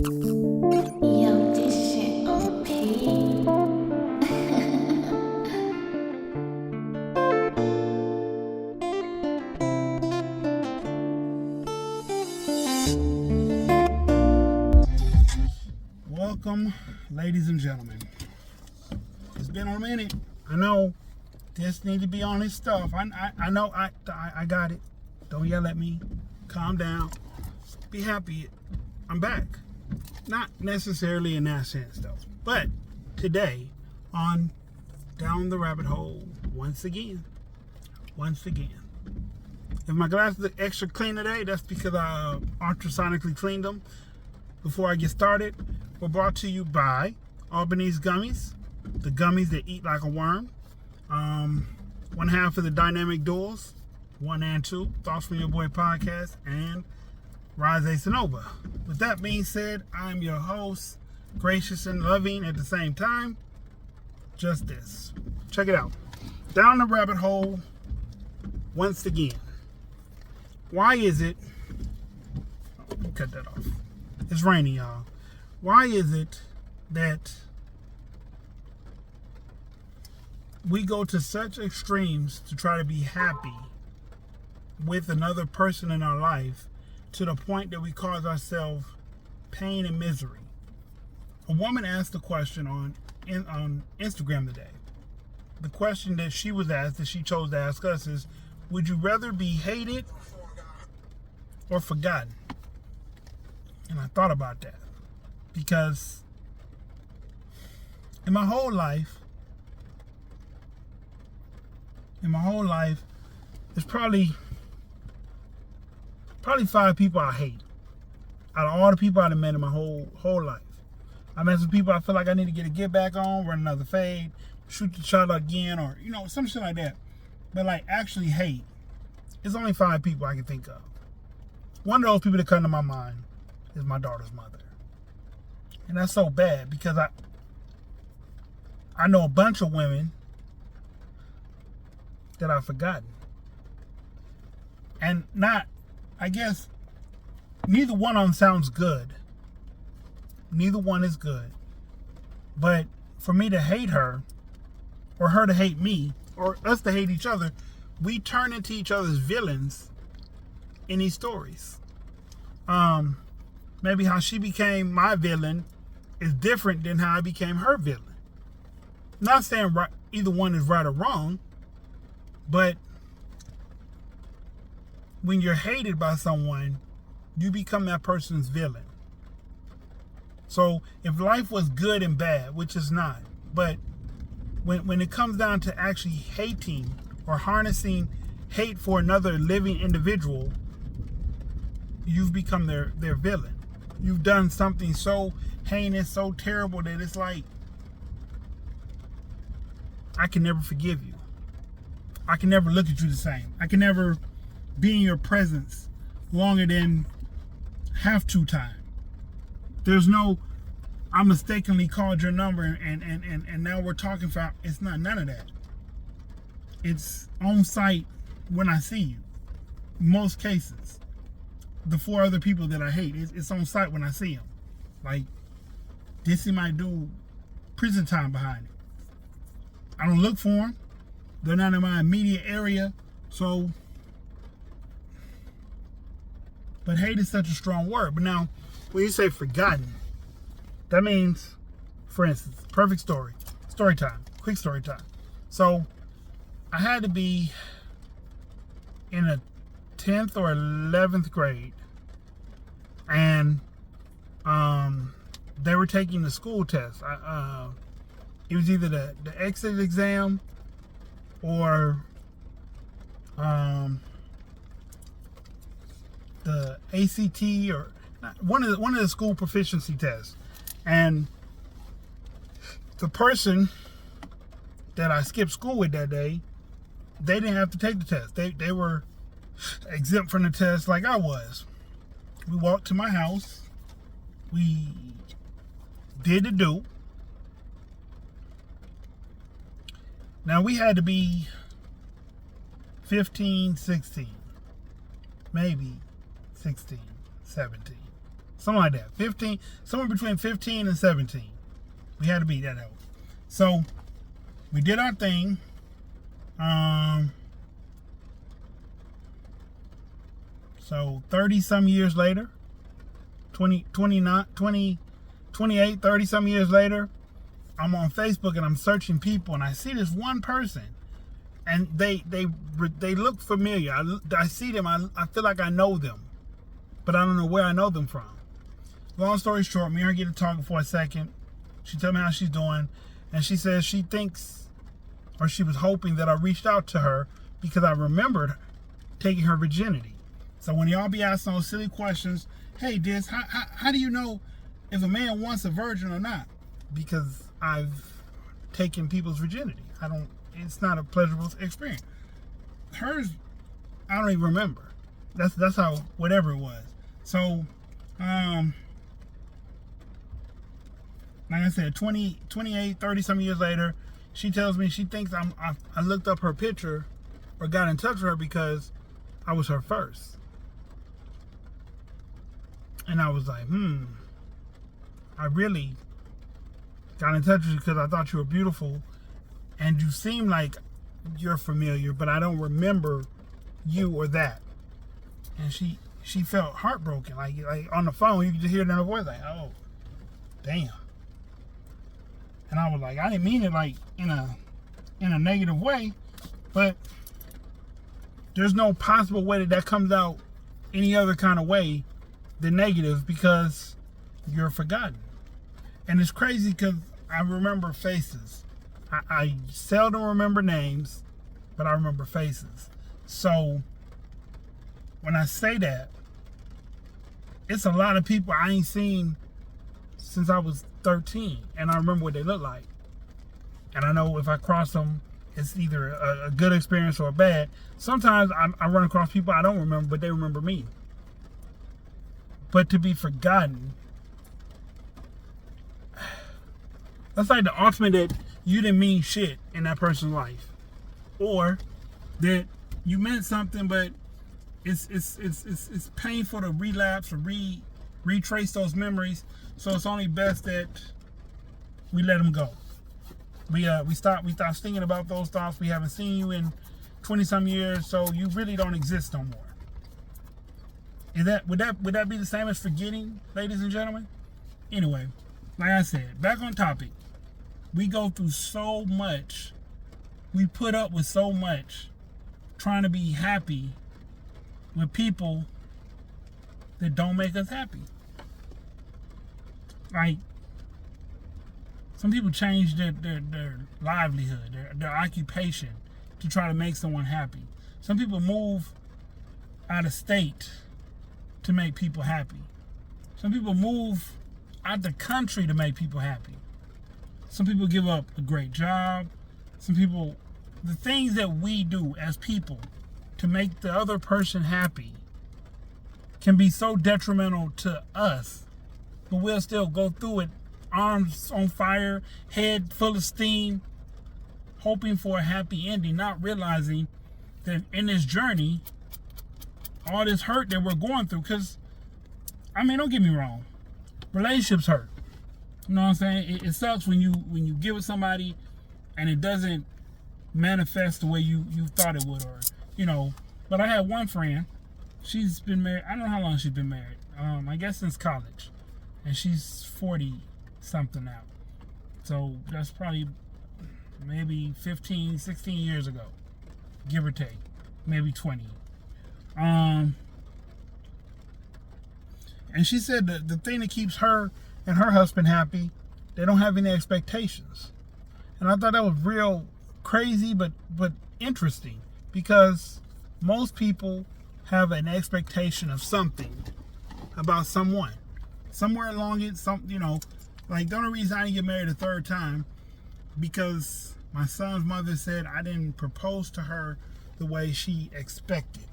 Yo, this shit OP. Welcome, ladies and gentlemen. It's been a minute. I know this need to be on his stuff. I know I got it. Don't yell at me. Calm down. Be happy. I'm back. Not necessarily in that sense though. But today on Down the Rabbit Hole once again. If my glasses are extra clean today, that's because I ultrasonically cleaned them before I get started. We're brought to you by Albanese Gummies, the gummies that eat like a worm. One half of the Dynamic Duels, 1 and 2, Thoughts from Your Boy podcast, and Rise Sonova. With that being said, I'm your host, gracious and loving at the same time. Just this. Check it out. Down the rabbit hole once again. Why is it... Let me cut that off. It's raining, y'all. Why is it that we go to such extremes to try to be happy with another person in our life to the point that we cause ourselves pain and misery? A woman asked a question on Instagram today. The question that she was asked, that she chose to ask us, is, would you rather be hated or forgotten? And I thought about that. Because in my whole life, there's probably 5 people I hate. Out of all the people I've met in my whole life. I met some people I feel like I need to get a get back on, run another fade, shoot the shot again, or some shit like that. But like actually hate, it's only 5 people I can think of. One of those people that come to my mind is my daughter's mother. And that's so bad because I know a bunch of women that I've forgotten. And I guess neither one of them sounds good. Neither one is good. But for me to hate her, or her to hate me, or us to hate each other, we turn into each other's villains in these stories. Maybe how she became my villain is different than how I became her villain. Not saying either one is right or wrong, but when you're hated by someone, you become that person's villain. So if life was good and bad, which is not, but when it comes down to actually hating or harnessing hate for another living individual, you've become their villain. You've done something so heinous, so terrible that it's like, I can never forgive you. I can never look at you the same. I can never be in your presence longer than have to time. There's no, I mistakenly called your number and now we're talking for, it's not none of that. It's on site when I see you. Most cases. The 4 other people that I hate, it's on site when I see them. Like, this might do prison time behind it. I don't look for them. They're not in my immediate area. So, but hate is such a strong word. But now, when you say forgotten, that means, for instance, perfect story. Story time. Quick story time. So, I had to be in a 10th or 11th grade, and they were taking the school test. It was either the exit exam or the ACT, or one of the school proficiency tests. And the person that I skipped school with that day, they didn't have to take the test. They were exempt from the test like I was. We walked to my house. We did the do. Now we had to be 15, 16, maybe 16, 17, something like that. 15, somewhere between 15 and 17. We had to be that old. So we did our thing. So 30 some years later, 28, 30 some years later, I'm on Facebook and I'm searching people and I see this one person and they look familiar. I see them. I feel like I know them, but I don't know where I know them from. Long story short, me and her get to talking for a second. She told me how she's doing, and she says she thinks, or she was hoping that I reached out to her because I remembered taking her virginity. So when y'all be asking those silly questions, hey, Diz, how do you know if a man wants a virgin or not? Because I've taken people's virginity. It's not a pleasurable experience. Hers, I don't even remember. That's how, whatever it was. So, like I said, 28, 30 some years later, she tells me she thinks I looked up her picture or got in touch with her because I was her first. And I was like, I really got in touch with you because I thought you were beautiful and you seem like you're familiar, but I don't remember you or that. And she felt heartbroken. Like on the phone, you could just hear it in her voice, like, oh, damn. And I was like, I didn't mean it like in a negative way, but there's no possible way that comes out any other kind of way than negative because you're forgotten. And it's crazy because I remember faces. I seldom remember names, but I remember faces. So when I say that, it's a lot of people I ain't seen since I was 13, and I remember what they look like. And I know if I cross them, it's either a good experience or a bad. Sometimes I run across people I don't remember, but they remember me. But to be forgotten, that's like the ultimate that you didn't mean shit in that person's life, or that you meant something, but it's painful to relapse or retrace those memories. So it's only best that we let them go. We stop thinking about those thoughts. We haven't seen you in 20 some years, so you really don't exist no more. Would that be the same as forgetting, ladies and gentlemen? Anyway, like I said, back on topic. We go through so much. We put up with so much trying to be happy with people that don't make us happy. Like, some people change their livelihood, their occupation to try to make someone happy. Some people move out of state to make people happy. Some people move out the country to make people happy. Some people give up a great job. Some people, the things that we do as people to make the other person happy can be so detrimental to us, but we'll still go through it, arms on fire, head full of steam, hoping for a happy ending, not realizing that in this journey, all this hurt that we're going through, because, I mean, don't get me wrong, relationships hurt. You know what I'm saying? It sucks when you get with somebody and it doesn't manifest the way you thought it would, or, you know. But I had one friend, she's been married, I don't know how long she's been married, I guess since college, and she's 40 something now. So that's probably maybe 15, 16 years ago, give or take, maybe 20. And she said that the thing that keeps her and her husband happy, they don't have any expectations. And I thought that was real crazy, but interesting, because most people have an expectation of something about someone. Somewhere along it, like the only reason I didn't get married a third time, because my son's mother said I didn't propose to her the way she expected,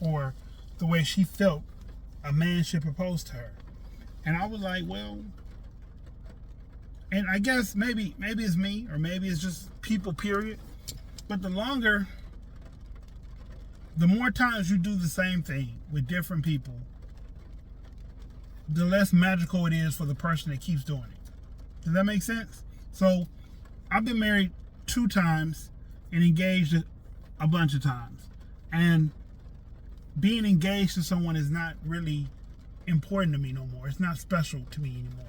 or the way she felt a man should propose to her. And I was like, well, and I guess maybe it's me, or maybe it's just people, period. But the more times you do the same thing with different people, the less magical it is for the person that keeps doing it. Does that make sense? So I've been married 2 times and engaged a bunch of times. And being engaged to someone is not really important to me no more. It's not special to me anymore.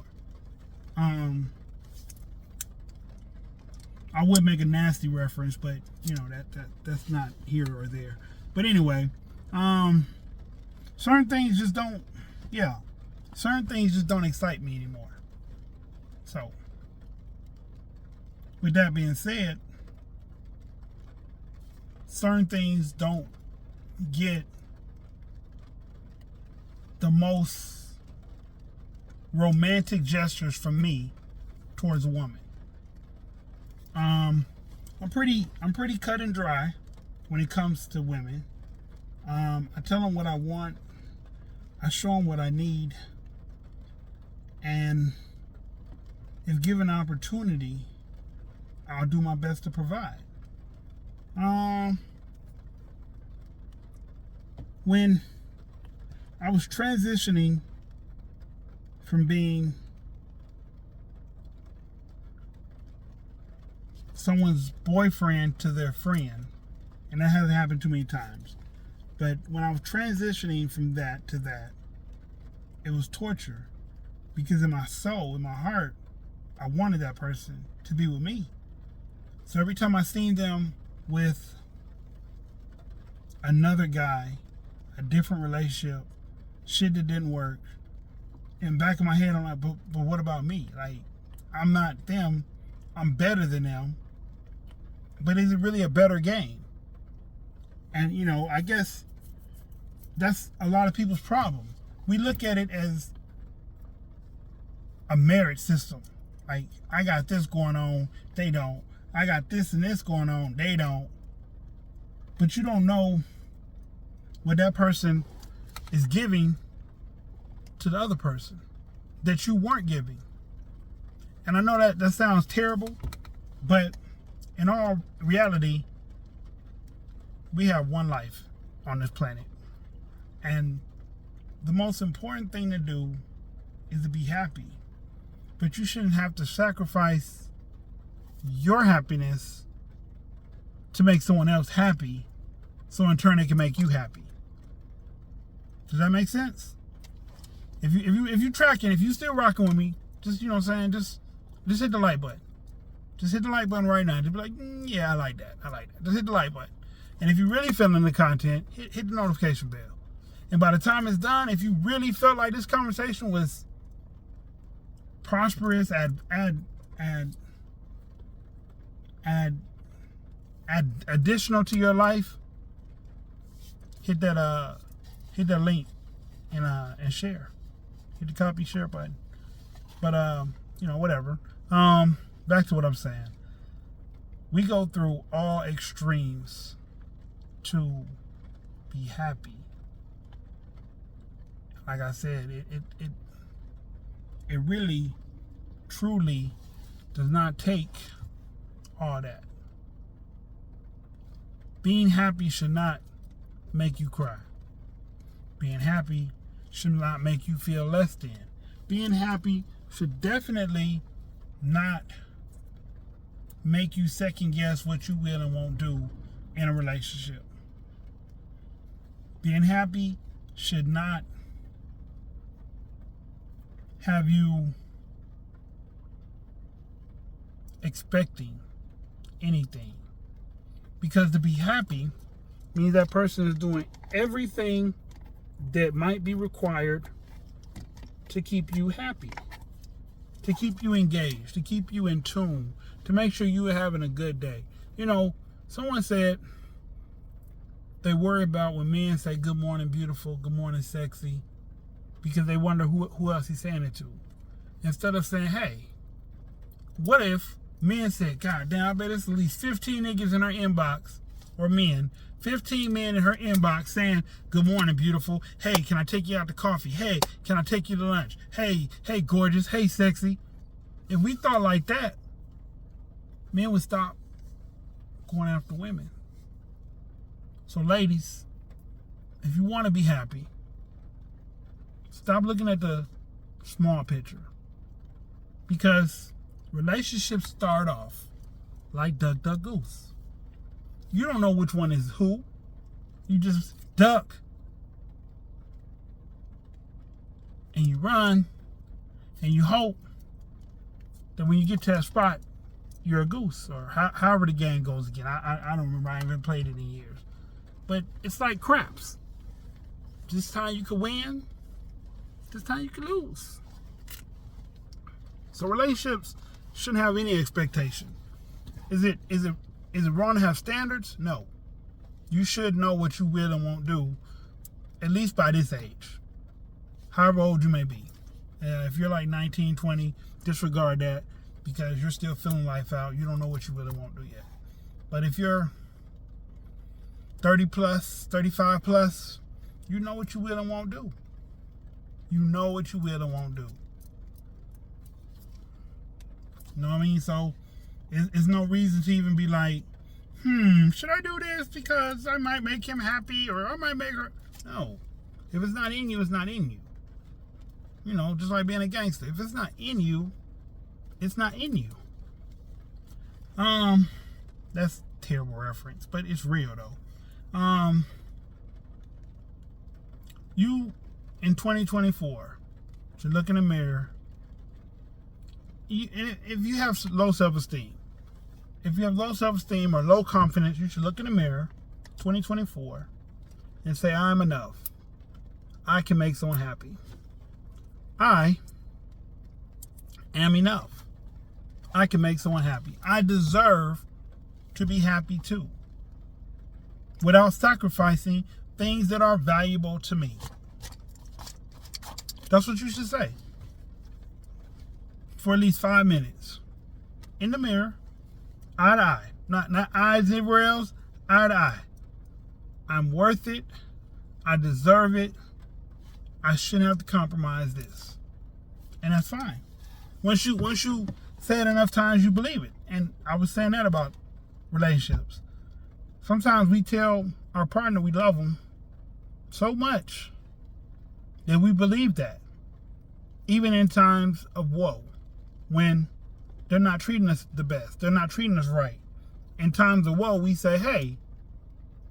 I would make a nasty reference, but you know that's not here or there. But anyway, certain things just don't excite me anymore. So with that being said, certain things don't get the most romantic gestures from me towards a woman. I'm pretty cut and dry when it comes to women. I tell them what I want. I show them what I need. And if given an opportunity, I'll do my best to provide. When I was transitioning from being someone's boyfriend to their friend, and that hasn't happened too many times, but when I was transitioning from that to that, it was torture, because in my soul, in my heart, I wanted that person to be with me. So every time I seen them with another guy, a different relationship, shit that didn't work, in the back of my head I'm like, but what about me? Like, I'm not them, I'm better than them. But is it really a better game? And you know, I guess that's a lot of people's problem. We look at it as a merit system. Like, I got this going on, they don't. I got this and this going on, they don't. But you don't know what that person is giving to the other person that you weren't giving. And I know that sounds terrible, but in all reality, we have one life on this planet. And the most important thing to do is to be happy. But you shouldn't have to sacrifice your happiness to make someone else happy, so in turn they can make you happy. Does that make sense? If you tracking, if you still rocking with me, just, you know what I'm saying, just hit the like button. Just hit the like button right now. Just be like, yeah, I like that. Just hit the like button. And if you really feeling the content, hit the notification bell. And by the time it's done, if you really felt like this conversation was prosperous, additional to your life, hit that link and share. Hit the copy share button. But you know, whatever. Back to what I'm saying. We go through all extremes to be happy. Like I said, it really, truly does not take all that. Being happy should not make you cry. Being happy should not make you feel less than. Being happy should definitely not make you second guess what you will and won't do in a relationship. Being happy should not have you expecting anything. Because to be happy means that person is doing everything that might be required to keep you happy, to keep you engaged, to keep you in tune, to make sure you are having a good day. You know, someone said they worry about when men say good morning beautiful, good morning sexy, because they wonder who else he's saying it to. Instead of saying, hey, what if men said, God damn, I bet there's at least 15 niggas in her inbox, or men, 15 men in her inbox saying, good morning, beautiful. Hey, can I take you out to coffee? Hey, can I take you to lunch? Hey, gorgeous. Hey, sexy. If we thought like that, men would stop going after women. So ladies, if you want to be happy, stop looking at the Small picture. Because relationships start off like duck, duck, goose. You don't know which one is who. You just duck. And you run. And you hope that when you get to that spot, you're a goose. Or however the game goes again. I don't remember. I haven't played it in years. But it's like craps. This time you can win. This time you can lose. So relationships shouldn't have any expectation. Is it wrong to have standards? No. You should know what you will and won't do, at least by this age. However old you may be. If you're like 19, 20, disregard that because you're still feeling life out. You don't know what you will and won't do yet. But if you're 30 plus, 35 plus, you know what you will and won't do. You know what you will and won't do. You know what I mean? So, it's no reason to even be like, should I do this because I might make him happy or I might make her... No. If it's not in you, it's not in you. You know, just like being a gangster. If it's not in you, it's not in you. That's a terrible reference, but it's real though. You, in 2024, should look in the mirror. If you have low self-esteem, or low confidence, you should look in the mirror, 2024, and say, I'm enough. I can make someone happy. I am enough. I can make someone happy. I deserve to be happy too, without sacrificing things that are valuable to me. That's what you should say. For at least 5 minutes. In the mirror, eye to eye. Not eyes everywhere else, eye to eye. I'm worth it. I deserve it. I shouldn't have to compromise this. And that's fine. Once you say it enough times, you believe it. And I was saying that about relationships. Sometimes we tell our partner we love them so much that we believe that. Even in times of woe. When they're not treating us the best. They're not treating us right. In times of woe, we say, hey,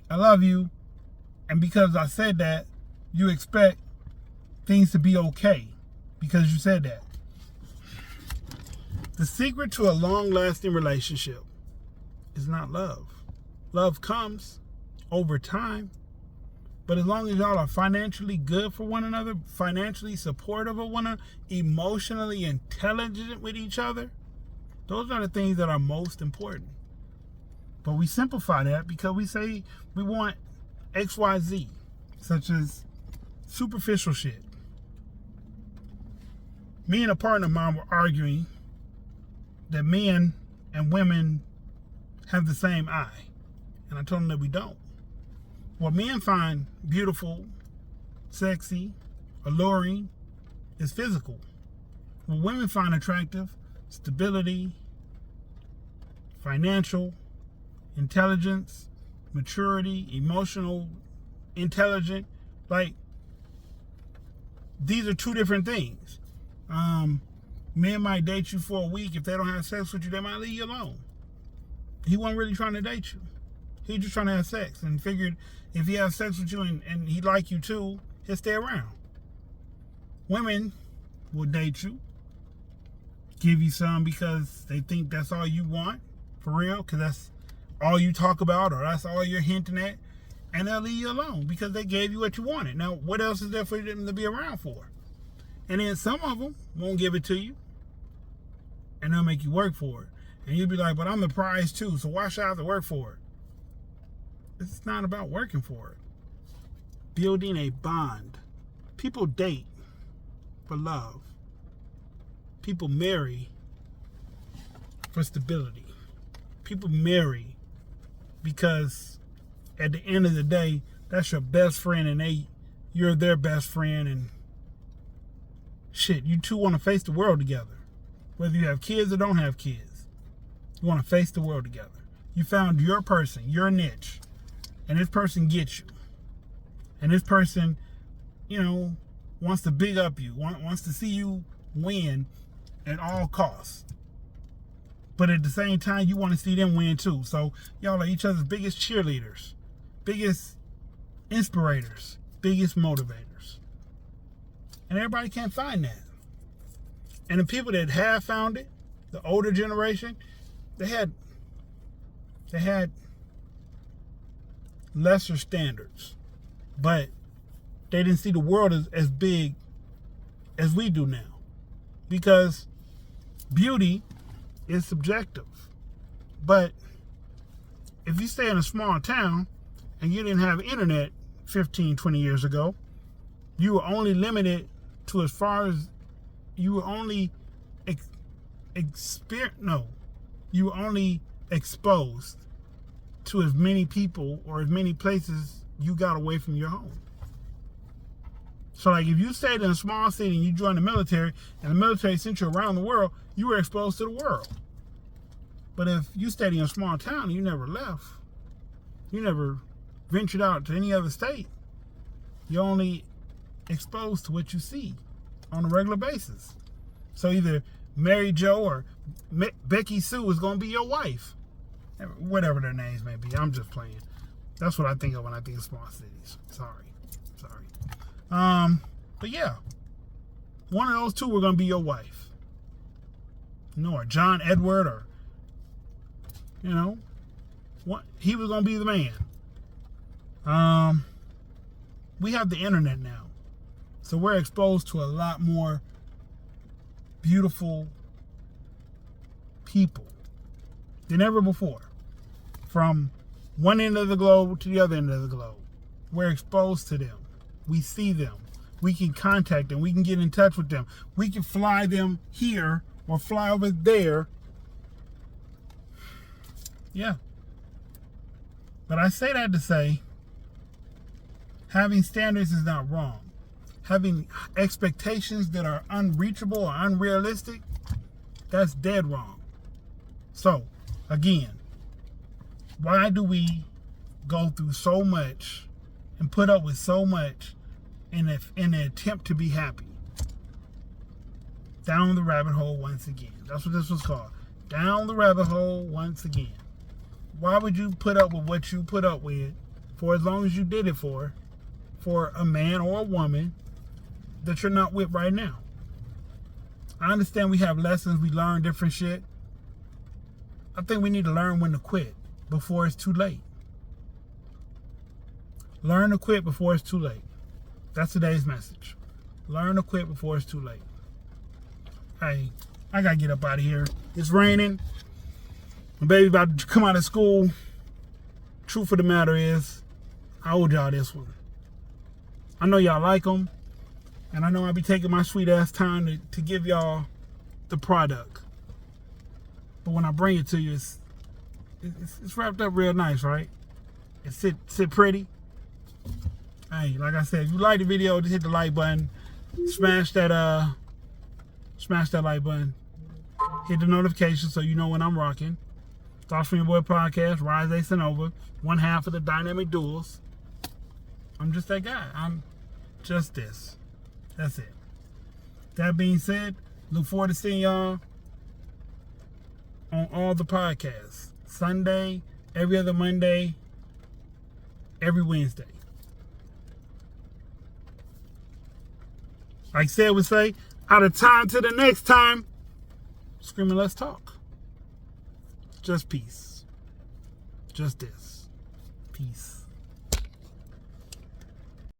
I love you. And because I said that, you expect things to be okay. Because you said that. The secret to a long-lasting relationship is not love. Love comes over time. But as long as y'all are financially good for one another, financially supportive of one another, emotionally intelligent with each other, those are the things that are most important. But we simplify that because we say we want XYZ, such as superficial shit. Me and a partner of mine were arguing that men and women have the same eye. And I told them that we don't. What men find beautiful, sexy, alluring is physical. What women find attractive, stability, financial, intelligence, maturity, emotional, intelligent. Like, these are two different things. Men might date you for a week. If they don't have sex with you, they might leave you alone. He wasn't really trying to date you. He just trying to have sex and figured if he has sex with you and he like you too, he'll stay around. Women will date you, give you some because they think that's all you want, for real, because that's all you talk about or that's all you're hinting at, and they'll leave you alone because they gave you what you wanted. Now, what else is there for them to be around for? And then some of them won't give it to you, and they'll make you work for it. And you'll be like, but I'm the prize too, so why should I have to work for it? It's not about working for it. Building a bond. People date for love. People marry for stability. People marry because at the end of the day, that's your best friend and you're their best friend, and shit, you two want to face the world together. Whether you have kids or don't have kids. You want to face the world together. You found your person, your niche. And this person gets you. And this person, you know, wants to big up you, wants to see you win at all costs. But at the same time, you want to see them win too. So y'all are each other's biggest cheerleaders, biggest inspirators, biggest motivators. And everybody can't find that. And the people that have found it, the older generation, they had lesser standards. But they didn't see the world as big as we do now. Because beauty is subjective. But if you stay in a small town and you didn't have internet 15, 20 years ago, you were only limited to as far as you were only you were only exposed to as many people or as many places you got away from your home. So like if you stayed in a small city and you joined the military and the military sent you around the world, you were exposed to the world. But if you stayed in a small town and you never left, you never ventured out to any other state, you're only exposed to what you see on a regular basis. So either Mary Jo or Becky Sue is going to be your wife. Whatever their names may be. I'm just playing. That's what I think of when I think of small cities. Sorry. But yeah, one of those two were going to be your wife. Or John Edward, or, he was going to be the man. We have the internet now. So we're exposed to a lot more beautiful people than ever before. From one end of the globe to the other end of the globe. We're exposed to them. We see them. We can contact them. We can get in touch with them. We can fly them here or fly over there. Yeah. But I say that to say, having standards is not wrong. Having expectations that are unreachable or unrealistic, that's dead wrong. So, again, why do we go through so much and put up with so much in an attempt to be happy? Down the rabbit hole once again. That's what this was called. Down the rabbit hole once again. Why would you put up with what you put up with for as long as you did it for a man or a woman that you're not with right now? I understand we have lessons, we learn different shit. I think we need to learn when to quit before it's too late. Learn to quit before it's too late. That's today's message. Learn to quit before it's too late. Hey, I gotta get up out of here. It's raining. My baby about to come out of school. Truth of the matter is, I owed y'all this one. I know y'all like them. And I know I'll be taking my sweet ass time to give y'all the product. But when I bring it to you, it's wrapped up real nice, right? It sit pretty. Hey, like I said, if you like the video, just hit the like button. Smash that like button. Hit the notification so you know when I'm rocking. Thoughts from Your Boy Podcast, Rise Ace and Over, one half of the Dynamic Duels. I'm just that guy. I'm just this. That's it. That being said, look forward to seeing y'all on all the podcasts. Sunday, every other Monday, every Wednesday. Like Said would say, out of time to the next time, screaming, let's talk. Just peace. Just this. Peace.